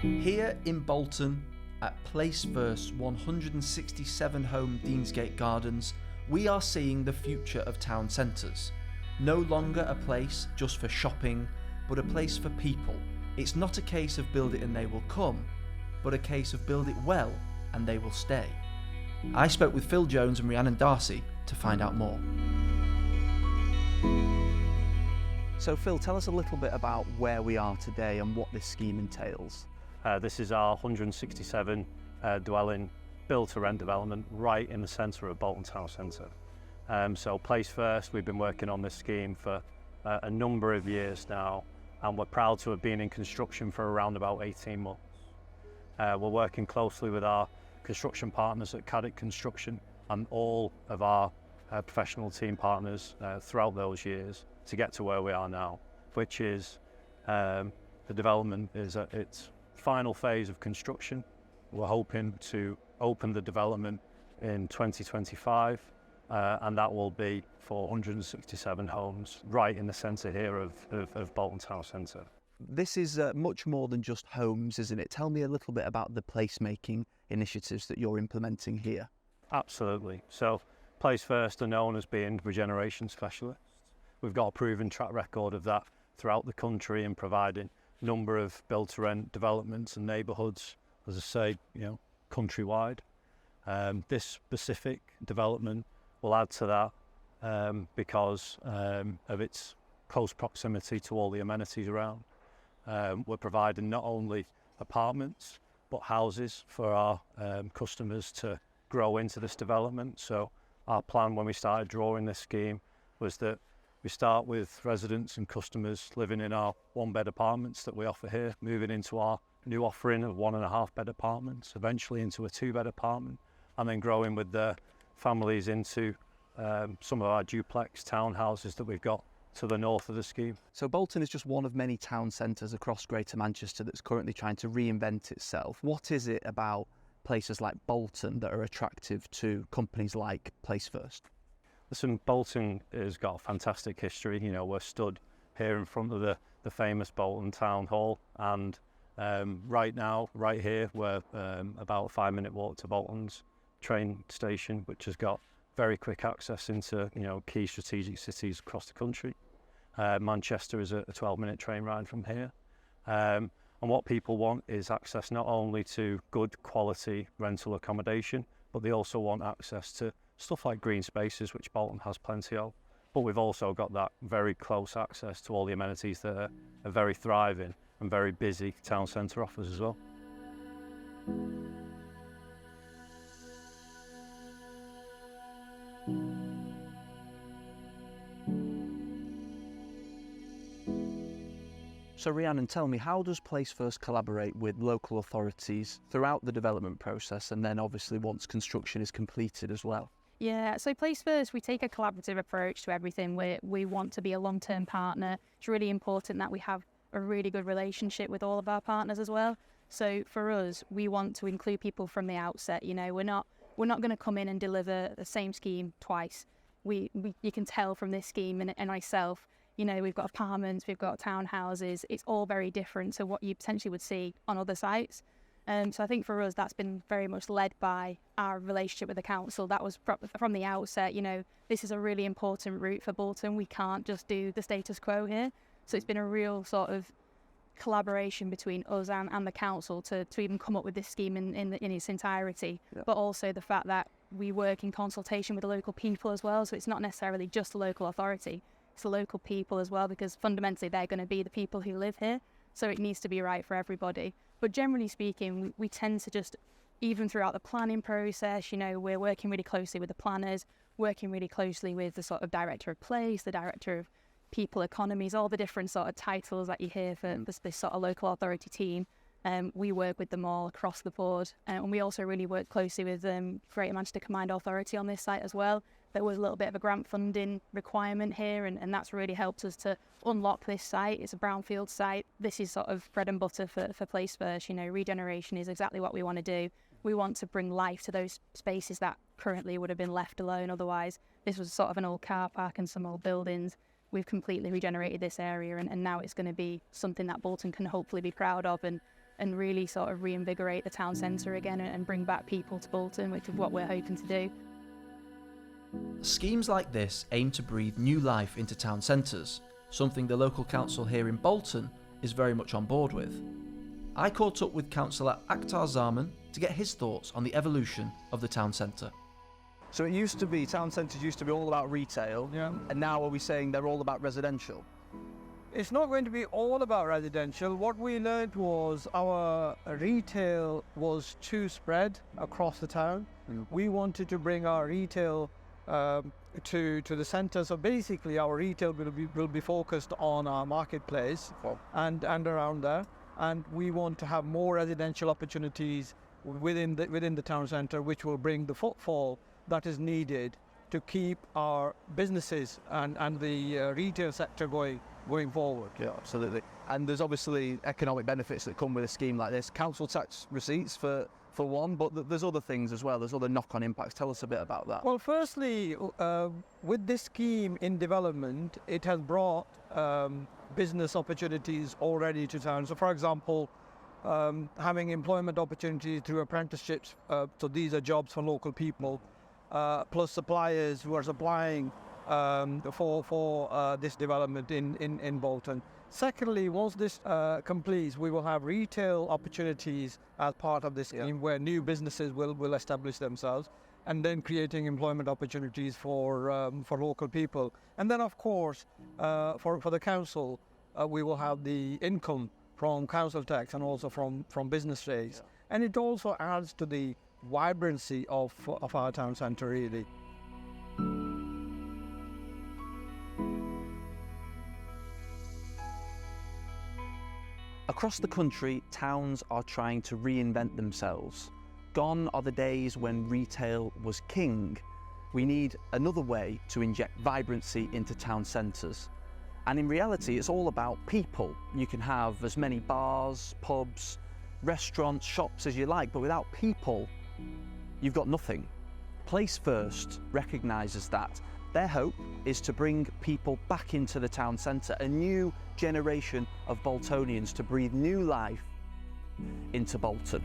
Here in Bolton, at Placefirst 167-home Deansgate Gardens, we are seeing the future of town centres. No longer a place just for shopping, but a place for people. It's not a case of build it and they will come, but a case of build it well and they will stay. I spoke with Phil Jones and Rhiannon Darcy to find out more. So Phil, tell us a little bit about where we are today and what this scheme entails. This is our 167 dwelling build to rent development right in the centre of Bolton Town Centre. So Placefirst, we've been working on this scheme for a number of years now, and we're proud to have been in construction for around about 18 months. We're working closely with our construction partners at Caddick Construction and all of our professional team partners throughout those years to get to where we are now, which is the development is at its final phase of construction. We're hoping to open the development in 2025, and that will be for 167 homes right in the centre here of Bolton Town Centre. This is much more than just homes, isn't it? Tell me a little bit about the placemaking initiatives that you're implementing here. Absolutely. So Placefirst are known as being regeneration specialists. We've got a proven track record of that throughout the country in providing a number of build-to-rent developments and neighbourhoods, as I say, countrywide. This specific development will add to that because of its close proximity to all the amenities around. We're providing not only apartments but houses for our customers to grow into this development. So our plan when we started drawing this scheme was that we start with residents and customers living in our one-bed apartments that we offer here, moving into our new offering of 1.5-bed apartments, eventually into a 2-bed apartment, and then growing with the families into some of our duplex townhouses that we've got to the north of the scheme. So Bolton is just one of many town centres across Greater Manchester that's currently trying to reinvent itself. What is it about places like Bolton that are attractive to companies like Placefirst? Listen, Bolton has got a fantastic history. We're stood here in front of the famous Bolton Town Hall, and right now, right here, we're about a 5-minute walk to Bolton's train station, which has got very quick access into key strategic cities across the country. Manchester is a 12-minute train ride from here. And what people want is access not only to good quality rental accommodation, but they also want access to stuff like green spaces, which Bolton has plenty of. But we've also got that very close access to all the amenities that are very thriving and very busy town centre offers as well. So Rhiannon, tell me, how does Placefirst collaborate with local authorities throughout the development process, and then obviously once construction is completed as well? Yeah, so Placefirst, we take a collaborative approach to everything. We want to be a long-term partner. It's really important that we have a really good relationship with all of our partners as well. So for us, we want to include people from the outset. We're not going to come in and deliver the same scheme twice. You can tell from this scheme and myself, we've got apartments, we've got townhouses. It's all very different to what you potentially would see on other sites. So I think for us, that's been very much led by our relationship with the council. That was from the outset, this is a really important route for Bolton. We can't just do the status quo here. So it's been a real sort of collaboration between us and the council to even come up with this scheme in its entirety. Yeah. But also the fact that we work in consultation with the local people as well. So it's not necessarily just the local authority. It's the local people as well, because fundamentally they're going to be the people who live here. So it needs to be right for everybody. But generally speaking, we tend to just, even throughout the planning process, we're working really closely with the planners, working really closely with the sort of director of place, the director of people economies, all the different sort of titles that you hear for this sort of local authority team. We work with them all across the board. And we also really work closely with Greater Manchester Combined Authority on this site as well. There was a little bit of a grant funding requirement here, and that's really helped us to unlock this site. It's a brownfield site. This is sort of bread and butter for Placefirst. Regeneration is exactly what we want to do. We want to bring life to those spaces that currently would have been left alone otherwise. This was sort of an old car park and some old buildings. We've completely regenerated this area, and now it's going to be something that Bolton can hopefully be proud of, and and really sort of reinvigorate the town centre again and bring back people to Bolton, which is what we're hoping to do. Schemes like this aim to breathe new life into town centres, something the local council here in Bolton is very much on board with. I caught up with Councillor Akhtar Zaman to get his thoughts on the evolution of the town centre. So it used to be, town centres used to be all about retail, and now are we saying they're all about residential? It's not going to be all about residential. What we learned was our retail was too spread across the town. We wanted to bring our retail to the centre. So basically our retail will be focused on our marketplace and around there. And we want to have more residential opportunities within the town centre, which will bring the footfall that is needed to keep our businesses and the retail sector going forward. Yeah, absolutely. And there's obviously economic benefits that come with a scheme like this. Council tax receipts for one, but there's other things as well. There's other knock-on impacts. Tell us a bit about that. Well, firstly, with this scheme in development, it has brought business opportunities already to town. So, for example, having employment opportunities through apprenticeships. So these are jobs for local people, plus suppliers who are supplying for this development in Bolton. Secondly, once this completes, we will have retail opportunities as part of this scheme where new businesses will establish themselves, and then creating employment opportunities for local people. And then, of course, for the council, we will have the income from council tax and also from business rates. And it also adds to the vibrancy of our town centre, really. Across the country, towns are trying to reinvent themselves. Gone are the days when retail was king. We need another way to inject vibrancy into town centres. And in reality, it's all about people. You can have as many bars, pubs, restaurants, shops as you like, but without people, you've got nothing. Placefirst recognises that. Their hope is to bring people back into the town centre, a new generation of Boltonians to breathe new life into Bolton.